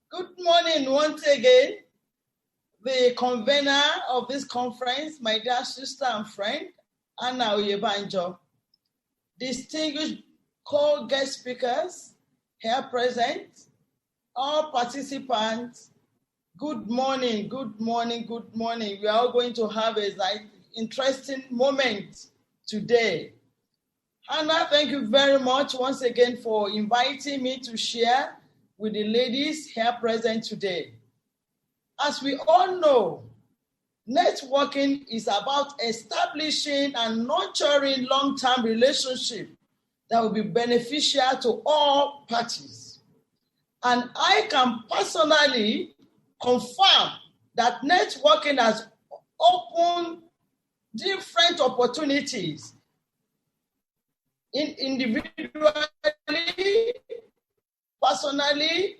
Good morning once again. The convener of this conference, my dear sister and friend, Anna Oyebanjo. Distinguished co-guest speakers here present, all participants, good morning, good morning, good morning. We are all going to have an interesting moment today. Anna, thank you very much once again for inviting me to share with the ladies here present today. As we all know, networking is about establishing and nurturing long-term relationships that will be beneficial to all parties. And I can personally confirm that networking has opened different opportunities individually, personally,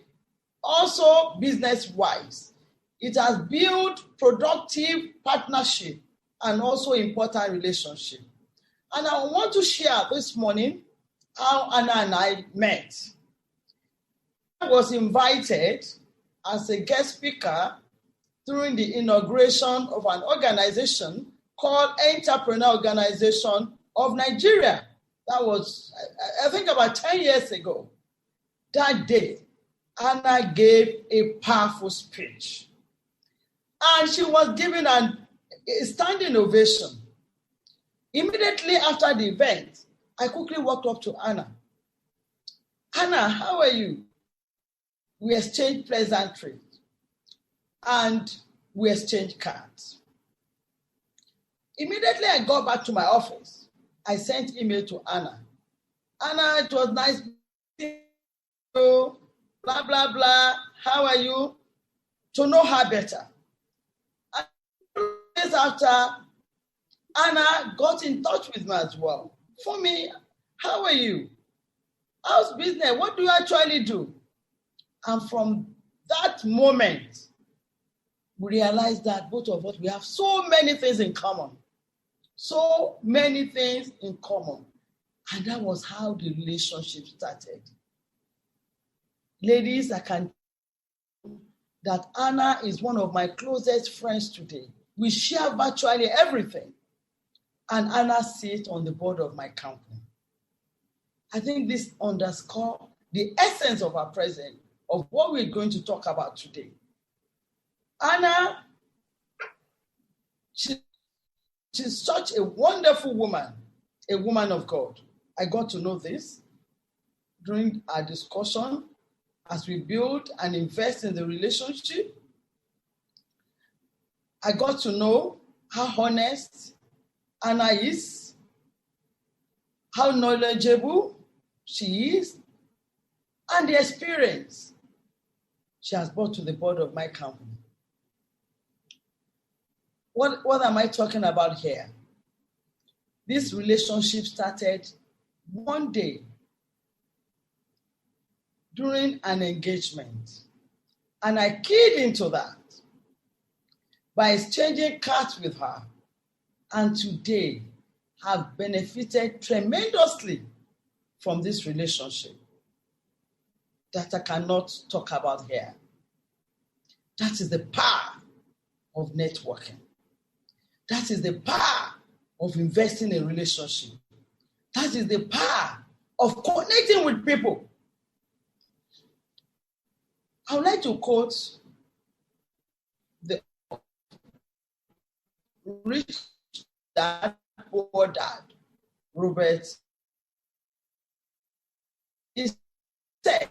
also business-wise. It has built productive partnership and also important relationship. And I want to share this morning how Anna and I met. I was invited as a guest speaker during the inauguration of an organization called Entrepreneur Organization of Nigeria. That was, I think, about 10 years ago. That day, Anna gave a powerful speech. And she was given a standing ovation. Immediately after the event, I quickly walked up to Anna. Anna, how are you? We exchanged pleasantries and we exchanged cards. Immediately I got back to my office. I sent email to Anna. Anna, it was nice meeting you, blah, blah, blah. How are you? To know her better. And 2 days after, Anna got in touch with me as well. Funmi, how are you? How's business? What do you actually do? And from that moment, we realized that both of us, we have so many things in common. So many things in common. And that was how the relationship started. Ladies, I can tell you that Anna is one of my closest friends today. We share virtually everything. And Anna sits on the board of my company. I think this underscores the essence of our present, of what we're going to talk about today. Anna, she's such a wonderful woman, a woman of God. I got to know this during our discussion as we build and invest in the relationship. I got to know how honest Anna is, how knowledgeable she is, and the experience she has brought to the board of my company. What am I talking about here? This relationship started one day during an engagement, and I keyed into that by exchanging cards with her, and today have benefited tremendously from this relationship that I cannot talk about here. That is the power of networking. That is the power of investing in relationship. That is the power of connecting with people. I would like to quote the rich dad, poor dad, Robert. He said,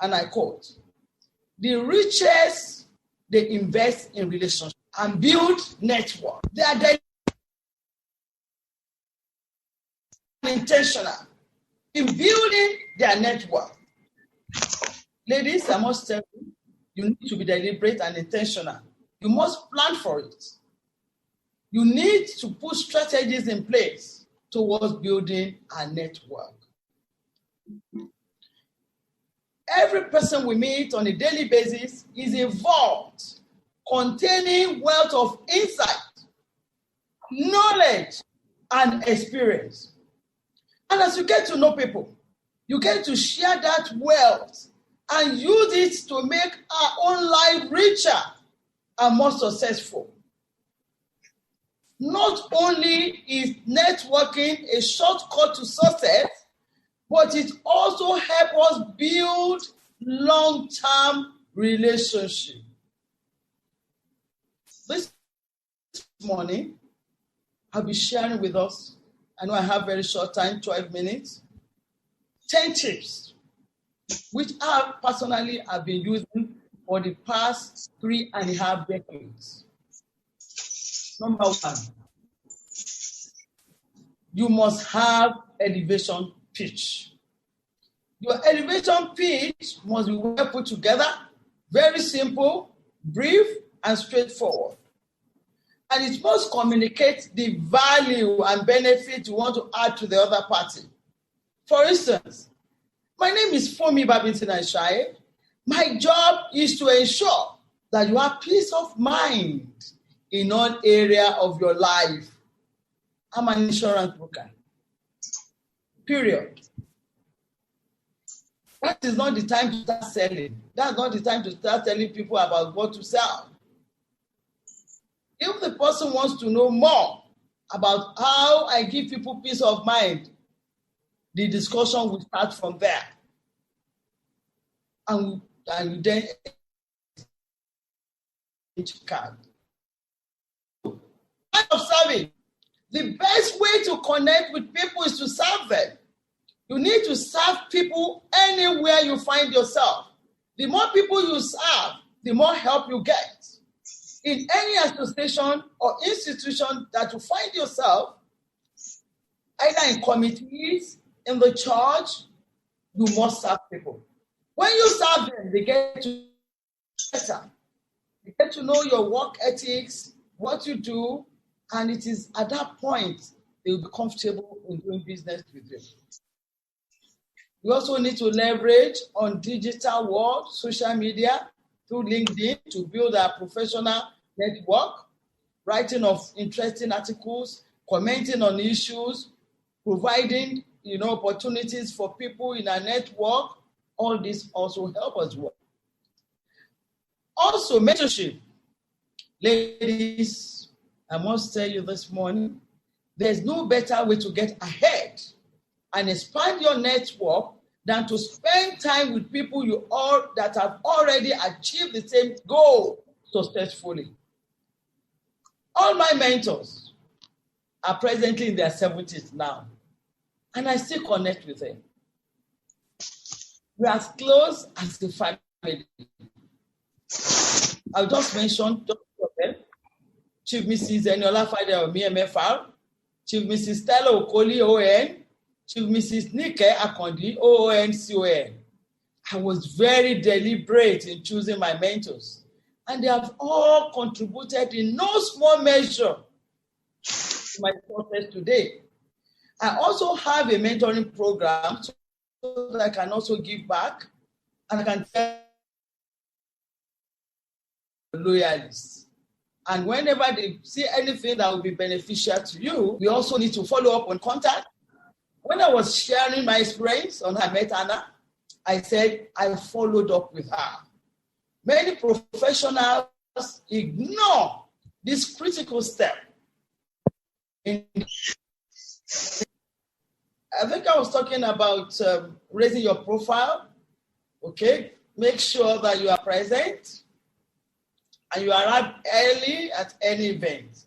and I quote, the richest, they invest in relationships and build network. They are intentional in building their network. Ladies, I must tell you, you need to be deliberate and intentional. You must plan for it. You need to put strategies in place towards building a network. Every person we meet on a daily basis is a vault containing wealth of insight, knowledge, and experience. And as you get to know people, you get to share that wealth and use it to make our own life richer and more successful. Not only is networking a shortcut to success, but it also helps us build long-term relationships. This morning, I'll be sharing with us, I know I have very short time, 12 minutes, 10 tips, which I personally have been using for the past 3.5 decades. Number one, you must have elevation pitch. Your elevation pitch must be well put together, very simple, brief, and straightforward. And it must communicate the value and benefit you want to add to the other party. For instance, my name is Funmi BabingtonAshaye. My job is to ensure that you have peace of mind in all area of your life. I'm an insurance broker. Period. That is not the time to start selling. That's not the time to start telling people about what to sell. If the person wants to know more about how I give people peace of mind, the discussion will start from there. And then card. Observing. The best way to connect with people is to serve them. You need to serve people anywhere you find yourself. The more people you serve, the more help you get. In any association or institution that you find yourself, either in committees, in the church, you must serve people. When you serve them, they get to better. They get to know your work ethics, what you do, and it is at that point they will be comfortable in doing business with you. You also need to leverage on digital world, social media, through LinkedIn to build a professional network, writing of interesting articles, commenting on issues, providing opportunities for people in our network. All this also help us work. Also, mentorship. Ladies, I must tell you this morning, there's no better way to get ahead and expand your network than to spend time with people that have already achieved the same goal successfully. All my mentors are presently in their 70s now, and I still connect with them. We're as close as the family. I'll just mention two of them. Chief Mrs. Eniola Fade of MFR, Chief Mrs. Stella Okoli, ON, Chief Mrs. Nike Akondi, OON-CON. I was very deliberate in choosing my mentors, and they have all contributed in no small measure to my success today. I also have a mentoring program so that I can also give back, and I can tell loyalists. And whenever they see anything that will be beneficial to you, we also need to follow up on contact. When I was sharing my experience on how I met Anna, I said I followed up with her. Many professionals ignore this critical step. I think I was talking about raising your profile. Okay, make sure that you are present and you arrive early at any event.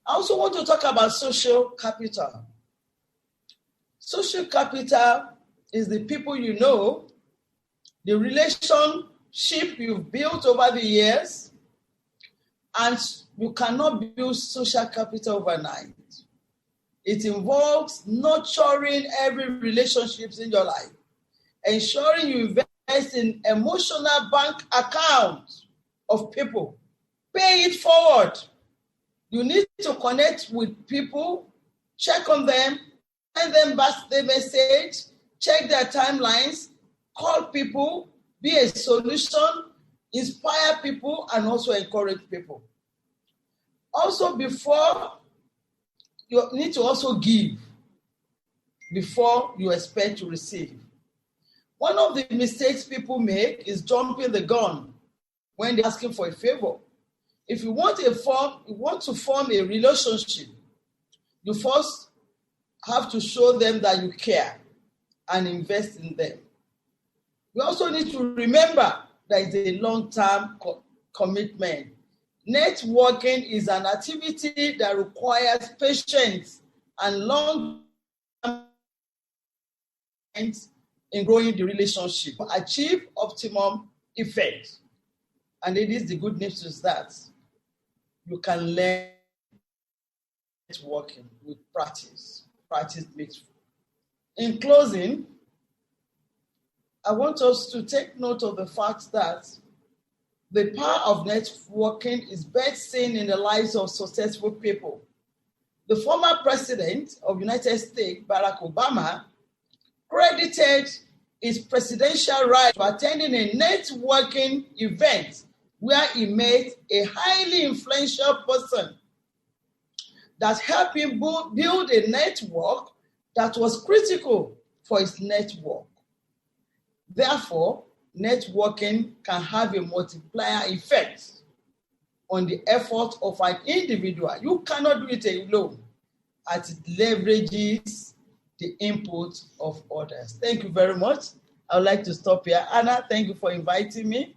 I also want to talk about social capital. Social capital is the people you know, the relationship you've built over the years, and you cannot build social capital overnight. It involves nurturing every relationship in your life, ensuring you invest in emotional bank accounts of people, pay it forward. You need to connect with people, check on them, send them birthday message, check their timelines, call people, be a solution, inspire people, and also encourage people. Also, before you need to also give before you expect to receive. One of the mistakes people make is jumping the gun when they're asking for a favor. If you want to form a relationship, you first have to show them that you care and invest in them. We also need to remember that it's a long-term commitment. Networking is an activity that requires patience and long-term in growing the relationship to achieve optimum effect. And it is the good news is that you can learn networking with practice. Practice makes. In closing, I want us to take note of the fact that the power of networking is best seen in the lives of successful people. The former president of the United States, Barack Obama, credited his presidential right to attending a networking event where he met a highly influential person that helped him build a network that was critical for his network. Therefore, networking can have a multiplier effect on the effort of an individual. You cannot do it alone, as it leverages the input of others. Thank you very much. I would like to stop here. Anna, thank you for inviting me.